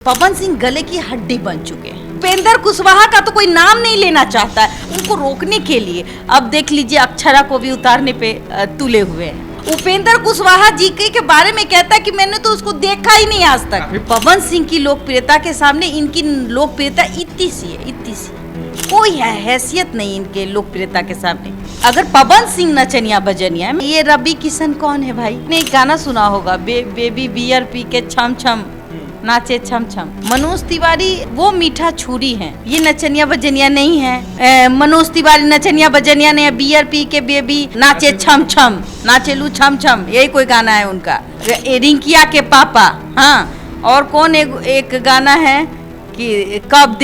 पवन सिंह गले की हड्डी बन चुके हैं। उपेंद्र कुशवाहा का तो कोई नाम नहीं लेना चाहता है उनको रोकने के लिए। अब देख लीजिए अक्षरा को भी उतारने पे तुले हुए हैं। उपेंद्र कुशवाहा जी के बारे में कहता है कि मैंने तो उसको देखा ही नहीं आज तक। पवन सिंह की लोकप्रियता के सामने इनकी लोकप्रियता इतनी सी है, इतनी सी, कोई हैसियत नहीं इनके लोकप्रियता के सामने। अगर पवन सिंह नचनिया बजनिया, ये रवि किशन कौन है भाई? ने एक गाना सुना होगा, बेबी बियर पी के छम छम नाचे छम छम। मनोज तिवारी वो मीठा छुरी हैं, ये नचनिया बजनिया नहीं है। मनोज तिवारी नचनिया बजनिया ने बियर पी के बेबी नाचे छम छम, नाचे लू छम छम, यही कोई गाना है उनका। रिंकिया के पापा, हाँ, और कौन एक गाना है कि कब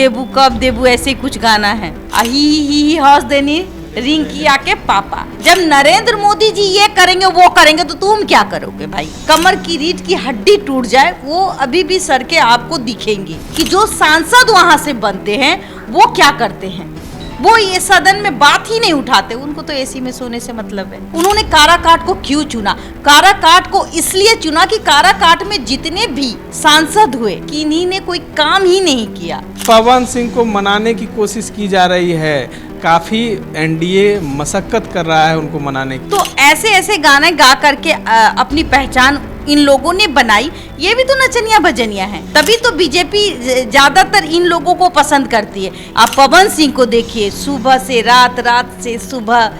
देबू ऐसे कुछ गाना है। ही हौस देनी रिंकिया के पापा। जब नरेंद्र मोदी जी ये करेंगे वो करेंगे तो तुम क्या करोगे भाई? कमर की रीढ़ की हड्डी टूट जाए वो अभी भी सर के आपको दिखेंगी कि जो सांसद वहां से बनते हैं वो क्या करते हैं। वो ये सदन में बात ही नहीं उठाते, उनको तो एसी में सोने से मतलब है। उन्होंने काराकाट को क्यों चुना? काराकाट को इसलिए चुना कि काराकाट में जितने भी सांसद हुए किन्हीं ने कोई काम ही नहीं किया। पवन सिंह को मनाने की कोशिश की जा रही है, काफी एनडीए मशक्कत कर रहा है उनको मनाने की। तो ऐसे ऐसे गाने गा करके अपनी पहचान इन लोगों ने बनाई। ये भी तो नचनिया बजनिया है, तभी तो बीजेपी ज्यादातर इन लोगों को पसंद करती है। आप पवन सिंह को देखिए, सुबह से रात, रात से सुबह,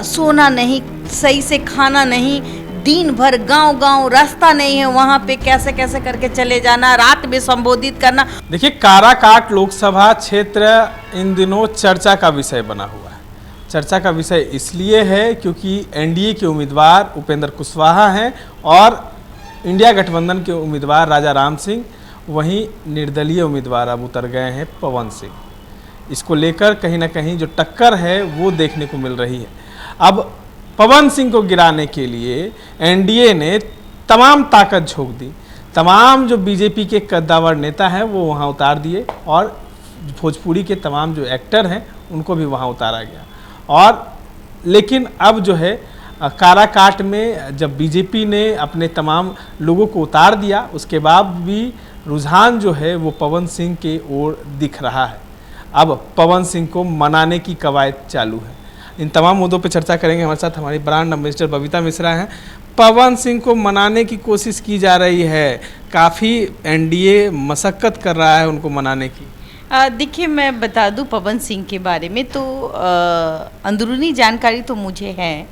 सोना नहीं, सही से खाना नहीं, दिन भर गांव गांव, रास्ता नहीं है वहां पे, कैसे कैसे करके चले जाना, रात में संबोधित करना। देखिए, काराकाट लोकसभा क्षेत्र इन दिनों चर्चा का विषय बना हुआ है। चर्चा का विषय इसलिए है क्योंकि एनडीए के उम्मीदवार उपेंद्र कुशवाहा हैं और इंडिया गठबंधन के उम्मीदवार राजा राम सिंह, वहीं निर्दलीय उम्मीदवार अब उतर गए हैं पवन सिंह। इसको लेकर कहीं ना कहीं जो टक्कर है वो देखने को मिल रही है। अब पवन सिंह को गिराने के लिए एनडीए ने तमाम ताकत झोंक दी। तमाम जो बीजेपी के कद्दावर नेता हैं वो वहाँ उतार दिए और भोजपुरी के तमाम जो एक्टर हैं उनको भी वहाँ उतारा गया। और लेकिन अब जो है काराकाट में जब बीजेपी ने अपने तमाम लोगों को उतार दिया, उसके बाद भी रुझान जो है वो पवन सिंह के ओर दिख रहा है। अब पवन सिंह को मनाने की कवायद चालू है। इन तमाम मुद्दों पर चर्चा करेंगे। हमारे साथ हमारी ब्रांड एम्बेसडर बबीता मिश्रा हैं। पवन सिंह को मनाने की कोशिश की जा रही है, काफ़ी एनडीए मशक्कत कर रहा है उनको मनाने की। देखिए, मैं बता दूं पवन सिंह के बारे में तो अंदरूनी जानकारी तो मुझे है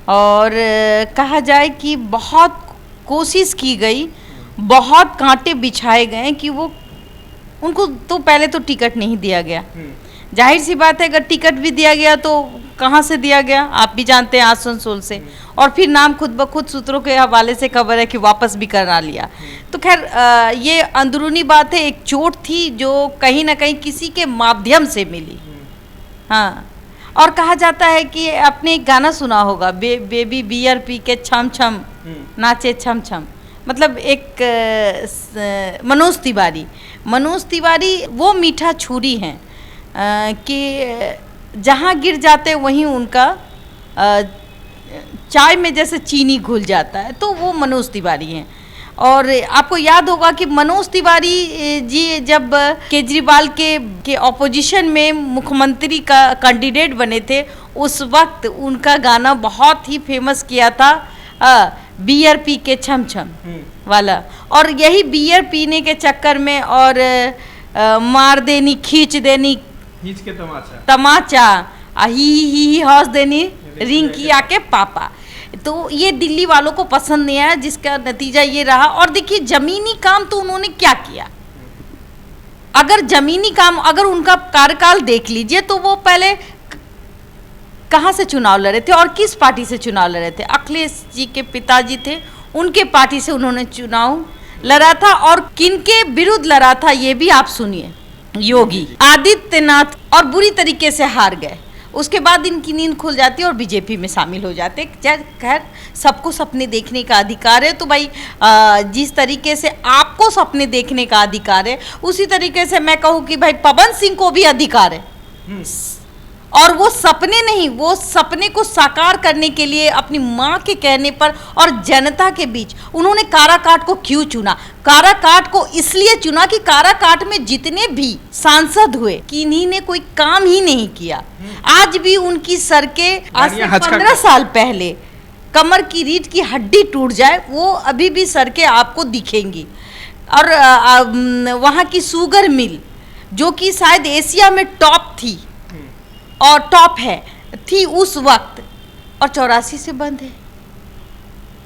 और कहा जाए कि बहुत कोशिश की गई, बहुत कांटे बिछाए गए कि वो उनको तो पहले तो टिकट नहीं दिया गया। जाहिर सी बात है, अगर टिकट भी दिया गया तो कहाँ से दिया गया? आप भी जानते हैं, आसनसोल से। और फिर नाम खुद ब खुद सूत्रों के हवाले से खबर है कि वापस भी करा लिया। तो खैर ये अंदरूनी बात है, एक चोट थी जो कहीं ना कहीं किसी के माध्यम से मिली। हाँ, और कहा जाता है कि आपने एक गाना सुना होगा, बेबी बियर पी के छम छम नाचे छम छम। मतलब एक मनोज तिवारी वो मीठा छुरी हैं कि जहाँ गिर जाते वहीं उनका चाय में जैसे चीनी घुल जाता है, तो वो मनोज तिवारी हैं। और आपको याद होगा कि मनोज तिवारी जी जब केजरीवाल के ऑपोजिशन में मुख्यमंत्री का कैंडिडेट बने थे, उस वक्त उनका गाना बहुत ही फेमस किया था, बियर पी के छम छम वाला। और यही बियर पीने के चक्कर में और मार देनी, खींच के तमाचा, ही हौस देनी रिंकिया के पापा। तो ये दिल्ली वालों को पसंद नहीं आया, जिसका नतीजा ये रहा। और देखिए, जमीनी काम तो उन्होंने क्या किया? अगर जमीनी काम, अगर उनका कार्यकाल देख लीजिए तो वो पहले कहाँ से चुनाव लड़े थे और किस पार्टी से चुनाव लड़े थे? अखिलेश जी के पिताजी थे, उनके पार्टी से उन्होंने चुनाव लड़ा था। और किनके विरुद्ध लड़ा था ये भी आप सुनिए, योगी आदित्यनाथ, और बुरी तरीके से हार गए। उसके बाद इनकी नींद खुल जाती है और बीजेपी में शामिल हो जाते। खैर, सबको सपने देखने का अधिकार है, तो भाई जिस तरीके से आपको सपने देखने का अधिकार है, उसी तरीके से मैं कहूँ कि भाई पवन सिंह को भी अधिकार है। और वो सपने नहीं, वो सपने को साकार करने के लिए अपनी माँ के कहने पर और जनता के बीच उन्होंने काराकाट को क्यों चुना? काराकाट को इसलिए चुना कि काराकाट में जितने भी सांसद हुए किन्हीं ने कोई काम ही नहीं किया। आज भी उनकी सड़कें आज से 15 साल पहले कमर की रीढ़ की हड्डी टूट जाए वो अभी भी सड़कें आपको दिखेंगी। और वहाँ की शुगर मिल जो कि शायद एशिया में टॉप थी और टॉप है थी उस वक्त, और 84 से बंद है।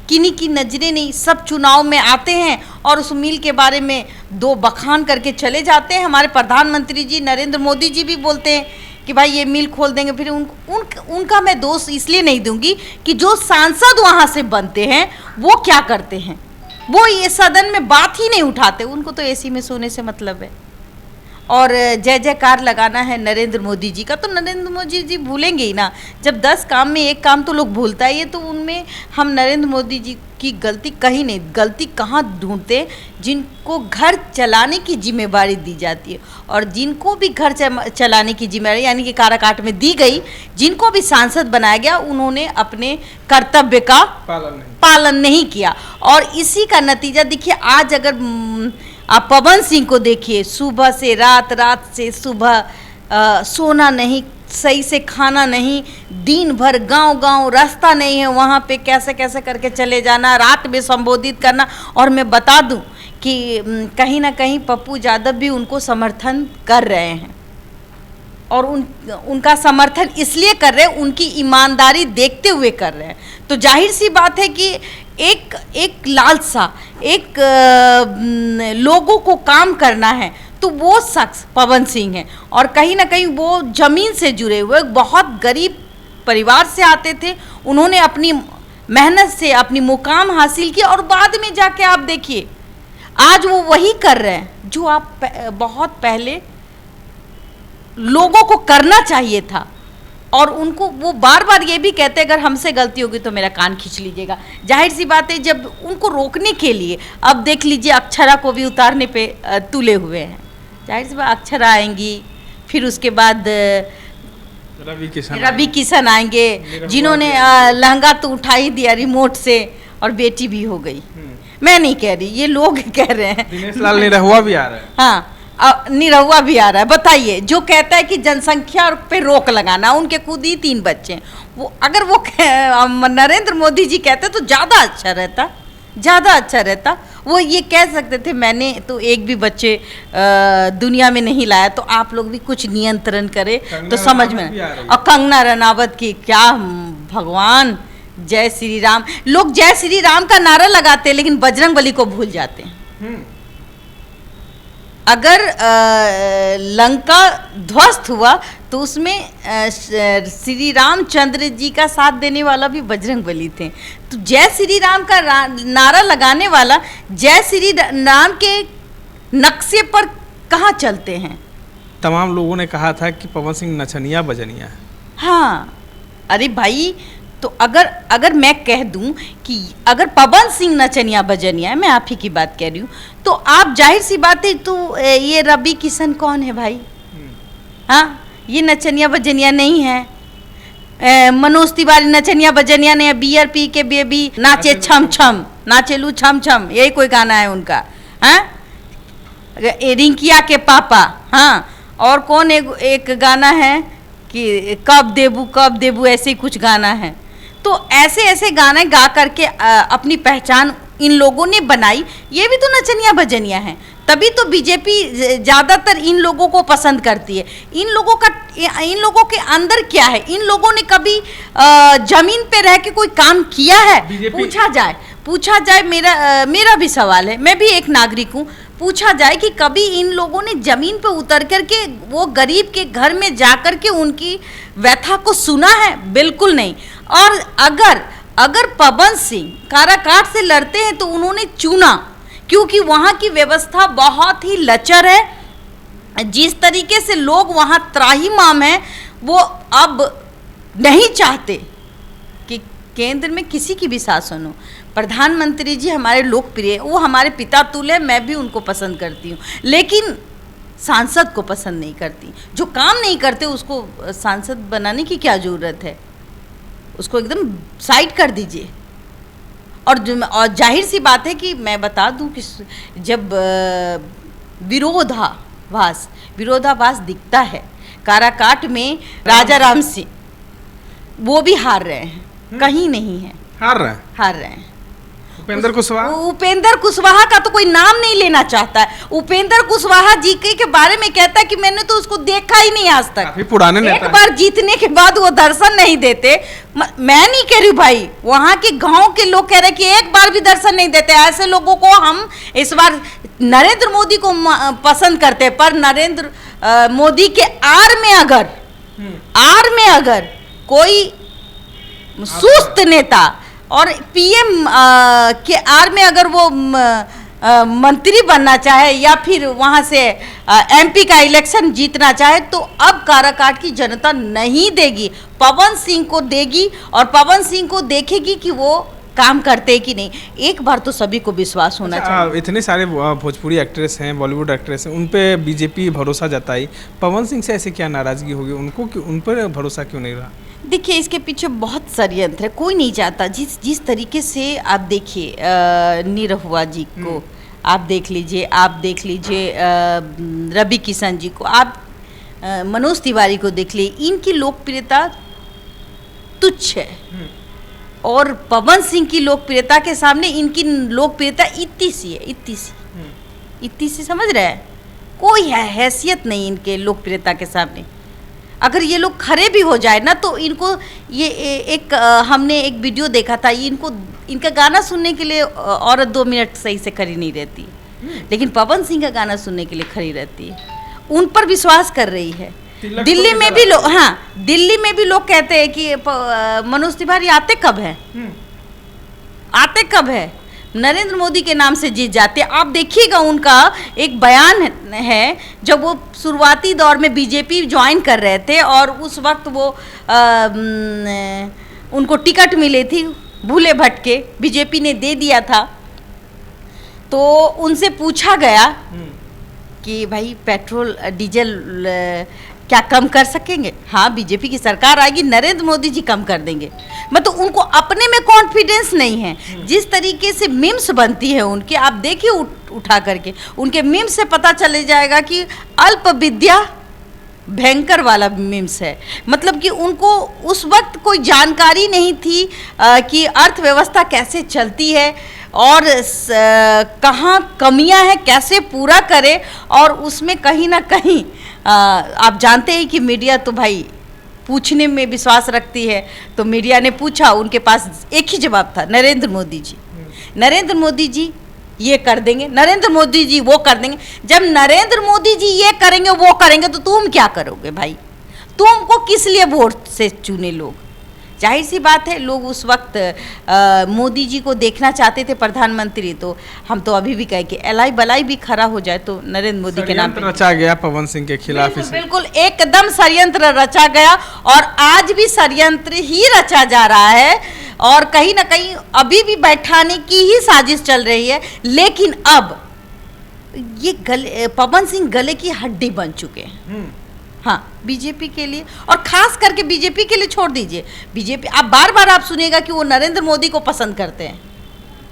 किन्हीं की नजरें नहीं, सब चुनाव में आते हैं और उस मिल के बारे में दो बखान करके चले जाते हैं। हमारे प्रधानमंत्री जी नरेंद्र मोदी जी भी बोलते हैं कि भाई ये मिल खोल देंगे। फिर उनका मैं दोष इसलिए नहीं दूंगी कि जो सांसद वहाँ से बनते हैं वो क्या करते हैं, वो ये सदन में बात ही नहीं उठाते, उनको तो एसी में सोने से मतलब है। और जय जयकार लगाना है नरेंद्र मोदी जी का, तो नरेंद्र मोदी जी भूलेंगे ही ना। जब 10 काम में एक काम तो लोग भूलता ही है, तो उनमें हम नरेंद्र मोदी जी की गलती कहीं नहीं, गलती कहाँ ढूंढते? जिनको घर चलाने की जिम्मेवारी दी जाती है और जिनको भी घर चलाने की जिम्मेवारी यानी कि काराकाट में दी गई, जिनको भी सांसद बनाया गया, उन्होंने अपने कर्तव्य का पालन नहीं किया। और इसी का नतीजा देखिए, आज अगर आप पवन सिंह को देखिए, सुबह से रात, रात से सुबह, सोना नहीं, सही से खाना नहीं, दिन भर गांव गांव, रास्ता नहीं है वहाँ पे कैसे कैसे करके चले जाना, रात में संबोधित करना। और मैं बता दूं कि कहीं ना कहीं पप्पू यादव भी उनको समर्थन कर रहे हैं और उनका समर्थन इसलिए कर रहे हैं, उनकी ईमानदारी देखते हुए कर रहे हैं। तो जाहिर सी बात है कि एक लालसा, एक लोगों को काम करना है, तो वो शख्स पवन सिंह है। और कहीं ना कहीं वो जमीन से जुड़े हुए, बहुत गरीब परिवार से आते थे, उन्होंने अपनी मेहनत से अपनी मुकाम हासिल किया और बाद में जाके आप देखिए आज वो वही कर रहे हैं जो आप बहुत पहले लोगों को करना चाहिए था। और उनको वो बार बार ये भी कहते हैं अगर हमसे गलती होगी तो मेरा कान खींच लीजिएगा। जाहिर सी बात है, जब उनको रोकने के लिए अब देख लीजिए अक्षरा को भी उतारने पे तुले हुए हैं। जाहिर सी बात अक्षरा आएंगी, फिर उसके बाद रवि किशन आएंगे जिन्होंने लहंगा तो उठा ही दिया रिमोट से और बेटी भी हो गई। मैं नहीं कह रही, ये लोग कह रहे हैं। दिनेश लाल निरहुआ भी आ रहा है। हाँ, निरहुआ भी आ रहा है। बताइए, जो कहता है कि जनसंख्या पे रोक लगाना, उनके खुद ही 3 बच्चे हैं, वो अगर वो नरेंद्र मोदी जी कहते तो ज़्यादा अच्छा रहता, ज़्यादा अच्छा रहता। वो ये कह सकते थे मैंने तो एक भी बच्चे दुनिया में नहीं लाया, तो आप लोग भी कुछ नियंत्रण करें तो समझ में। और कंगना रनावत की क्या, भगवान, जय श्री राम। लोग जय श्री राम का नारा लगाते हैं लेकिन बजरंग बली को भूल जाते हैं। अगर लंका ध्वस्त हुआ तो उसमें श्री रामचंद्र जी का साथ देने वाला भी बजरंग बली थे। तो जय श्री राम का नारा लगाने वाला जय श्री राम के नक्शे पर कहाँ चलते हैं? तमाम लोगों ने कहा था कि पवन सिंह नचनिया बजनिया है। हाँ, अरे भाई, तो अगर मैं कह दूं कि अगर पवन सिंह नचनिया बजनिया है, मैं आप ही की बात कह रही हूँ, तो आप जाहिर सी बात है, तो ये रवि किशन कौन है भाई? हाँ, ये नचनिया बजनिया नहीं है। मनोज तिवारी नचनिया बजनिया ने बियर पी के बेबी नाचे छम छम, नाचे लू छम छम, यही कोई गाना है उनका। हाँ, रिंकिया के पापा। हाँ, और कौन एक गाना है कि कब देबू, ऐसे ही कुछ गाना है। तो ऐसे ऐसे गाने गा करके अपनी पहचान इन लोगों ने बनाई। ये भी तो नचनिया बजनिया हैं। तभी तो बीजेपी ज़्यादातर इन लोगों को पसंद करती है। इन लोगों के अंदर क्या है? इन लोगों ने कभी जमीन पे रह के कोई काम किया है? पूछा जाए, मेरा भी सवाल है, मैं भी एक नागरिक हूँ। पूछा जाए कि कभी इन लोगों ने जमीन पे उतर करके वो गरीब के घर में जाकर के उनकी व्यथा को सुना है? बिल्कुल नहीं। और अगर पवन सिंह काराकाट से लड़ते हैं तो उन्होंने चुना क्योंकि वहाँ की व्यवस्था बहुत ही लचर है। जिस तरीके से लोग वहाँ त्राहिमाम हैं, वो अब नहीं चाहते कि केंद्र में किसी की भी शासन हो। प्रधानमंत्री जी हमारे लोकप्रिय, वो हमारे पिता तुल्य, मैं भी उनको पसंद करती हूँ, लेकिन सांसद को पसंद नहीं करती। जो काम नहीं करते उसको सांसद बनाने की क्या ज़रूरत है, उसको एकदम साइड कर दीजिए। और जाहिर सी बात है कि मैं बता दूं कि जब विरोधाभास दिखता है, काराकाट में राजा राम सिंह वो भी हार रहे हैं, कहीं नहीं है, हार रहे हैं। उपेंद्र कुशवाहा का तो कोई नाम नहीं लेना चाहता है। उपेंद्र कुशवाहा जी के बारे में कहता है कि मैंने तो उसको देखा ही नहीं आज तक। काफी पुराने नेता एक बार जीतने के बाद वो दर्शन नहीं देते। मैं नहीं कह रही भाई, वहाँ के गांव के लोग कह रहे कि एक बार भी दर्शन नहीं देते। ऐसे लोगों को हम इस बार नरेंद्र मोदी को पसंद करते, पर नरेंद्र मोदी के आड़ में अगर कोई सुस्त नेता और पीएम के आर में अगर वो मंत्री बनना चाहे या फिर वहाँ से एमपी का इलेक्शन जीतना चाहे, तो अब काराकाट की जनता नहीं देगी, पवन सिंह को देगी। और पवन सिंह को देखेगी कि वो काम करते कि नहीं। एक बार तो सभी को विश्वास होना चाहिए। इतने सारे भोजपुरी एक्ट्रेस हैं, बॉलीवुड एक्ट्रेस हैं, उन पे बीजेपी भरोसा जताई, पवन सिंह से ऐसे क्या नाराजगी होगी, उनको उन पर भरोसा क्यों नहीं रहा? देखिए, इसके पीछे बहुत षड्यंत्र है। कोई नहीं चाहता जिस तरीके से आप देखिए निरहुआ जी को आप देख लीजिए रवि किशन जी को, आप मनोज तिवारी को देख लीजिए, इनकी लोकप्रियता तुच्छ है। और पवन सिंह की लोकप्रियता के सामने इनकी लोकप्रियता इतनी सी समझ रहे हैं, कोई हैसियत नहीं इनके लोकप्रियता के सामने। अगर ये लोग खड़े भी हो जाए ना, तो इनको ये हमने एक वीडियो देखा था, इनका गाना सुनने के लिए औरत 2 मिनट सही से खड़ी नहीं रहती, लेकिन पवन सिंह का गाना सुनने के लिए खड़ी रहती है, उन पर विश्वास कर रही है। दिल्ली में भी लोग कहते हैं कि मनोज तिवारी आते कब है, नरेंद्र मोदी के नाम से जीत जाते। आप देखिएगा, उनका एक बयान है, जब वो शुरुआती दौर में बीजेपी ज्वाइन कर रहे थे और उस वक्त वो उनको टिकट मिली थी भूले भटके, बीजेपी ने दे दिया था, तो उनसे पूछा गया कि भाई पेट्रोल डीजल क्या कम कर सकेंगे? हाँ, बीजेपी की सरकार आएगी, नरेंद्र मोदी जी कम कर देंगे। मतलब उनको अपने में कॉन्फिडेंस नहीं है। जिस तरीके से मीम्स बनती है उनके, आप देखिए उठा करके उनके मीम्स से पता चले जाएगा कि अल्प विद्या भयंकर वाला मीम्स है। मतलब कि उनको उस वक्त कोई जानकारी नहीं थी कि अर्थव्यवस्था कैसे चलती है और कहाँ कमियां हैं, कैसे पूरा करे। और उसमें कहीं ना कहीं आप जानते हैं कि मीडिया तो भाई पूछने में विश्वास रखती है, तो मीडिया ने पूछा, उनके पास एक ही जवाब था, नरेंद्र मोदी जी ये कर देंगे, नरेंद्र मोदी जी वो कर देंगे। जब नरेंद्र मोदी जी ये करेंगे वो करेंगे, तो तुम क्या करोगे भाई? तुमको किस लिए वोट से चुने लोग? जाहिर सी बात है, लोग उस वक्त मोदी जी को देखना चाहते थे प्रधानमंत्री, तो हम तो अभी भी कहें कि एलाई बलाई भी खड़ा हो जाए तो नरेंद्र मोदी के नाम पे रचा गया पवन सिंह के खिलाफ। बिल्कुल एकदम षड्यंत्र रचा गया, और आज भी षड्यंत्र ही रचा जा रहा है, और कहीं ना कहीं अभी भी बैठाने की ही साजिश चल रही है। लेकिन अब ये पवन सिंह गले की हड्डी बन चुके हैं। हाँ, बीजेपी के लिए, और खास करके बीजेपी के लिए छोड़ दीजिए। बीजेपी आप बार आप सुनिएगा कि वो नरेंद्र मोदी को पसंद करते हैं।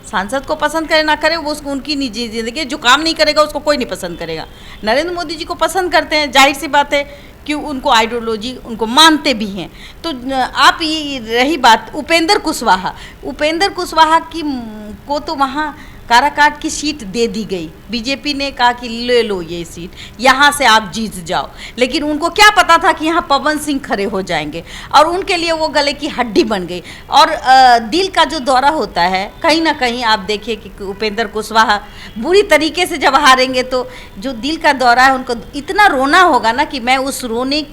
सांसद को पसंद करे ना करे, वो उसको उनकी निजी जिंदगी, जो काम नहीं करेगा उसको कोई नहीं पसंद करेगा। नरेंद्र मोदी जी को पसंद करते हैं, जाहिर सी बात है कि उनको आइडियोलॉजी उनको मानते भी हैं। तो आप ये रही बात उपेंद्र कुशवाहा की को तो वहाँ काराकाट की सीट दे दी गई, बीजेपी ने कहा कि ले लो ये सीट, यहाँ से आप जीत जाओ। लेकिन उनको क्या पता था कि यहाँ पवन सिंह खड़े हो जाएंगे, और उनके लिए वो गले की हड्डी बन गई। और दिल का जो दौरा होता है, कहीं ना कहीं आप देखिए कि उपेंद्र कुशवाहा बुरी तरीके से जब हारेंगे, तो जो दिल का दौरा है, उनको इतना रोना होगा ना कि मैं उस रोने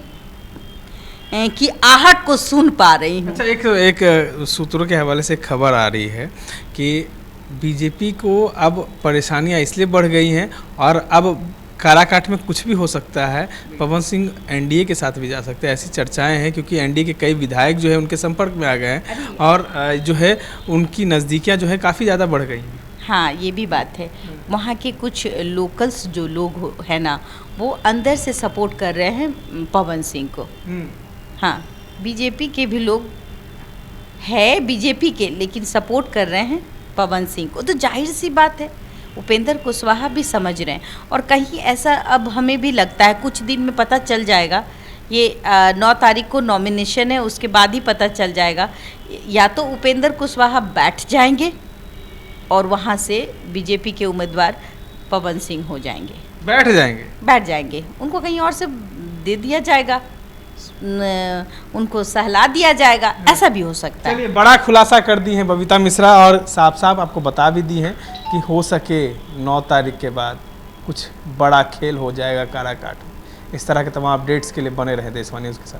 की आहट को सुन पा रही हूँ। अच्छा, एक सूत्रों के हवाले से खबर आ रही है कि बीजेपी को अब परेशानियां इसलिए बढ़ गई हैं, और अब काराकाट में कुछ भी हो सकता है, पवन सिंह एनडीए के साथ भी जा सकते हैं, ऐसी चर्चाएं हैं। क्योंकि एनडीए के कई विधायक जो है उनके संपर्क में आ गए हैं, और जो है उनकी नज़दीकियां जो है काफ़ी ज़्यादा बढ़ गई हैं। हाँ ये भी बात है, वहाँ के कुछ लोकल्स जो लोग है ना, वो अंदर से सपोर्ट कर रहे हैं पवन सिंह को। हाँ, बीजेपी के भी लोग है बीजेपी के, लेकिन सपोर्ट कर रहे हैं पवन सिंह को। तो जाहिर सी बात है उपेंद्र कुशवाहा भी समझ रहे हैं, और कहीं ऐसा अब हमें भी लगता है कुछ दिन में पता चल जाएगा। ये 9 तारीख को नॉमिनेशन है, उसके बाद ही पता चल जाएगा। या तो उपेंद्र कुशवाहा बैठ जाएंगे और वहाँ से बीजेपी के उम्मीदवार पवन सिंह हो जाएंगे, बैठ जाएंगे। उनको कहीं और से दे दिया जाएगा, उनको सहला दिया जाएगा, ऐसा भी हो सकता है। चलिए, बड़ा खुलासा कर दी हैं बबीता मिश्रा, और साफ साफ आपको बता भी दी हैं कि हो सके 9 तारीख के बाद कुछ बड़ा खेल हो जाएगा काराकाट में। इस तरह के तमाम अपडेट्स के लिए बने रहें देशवाणी न्यूज़ के साथ।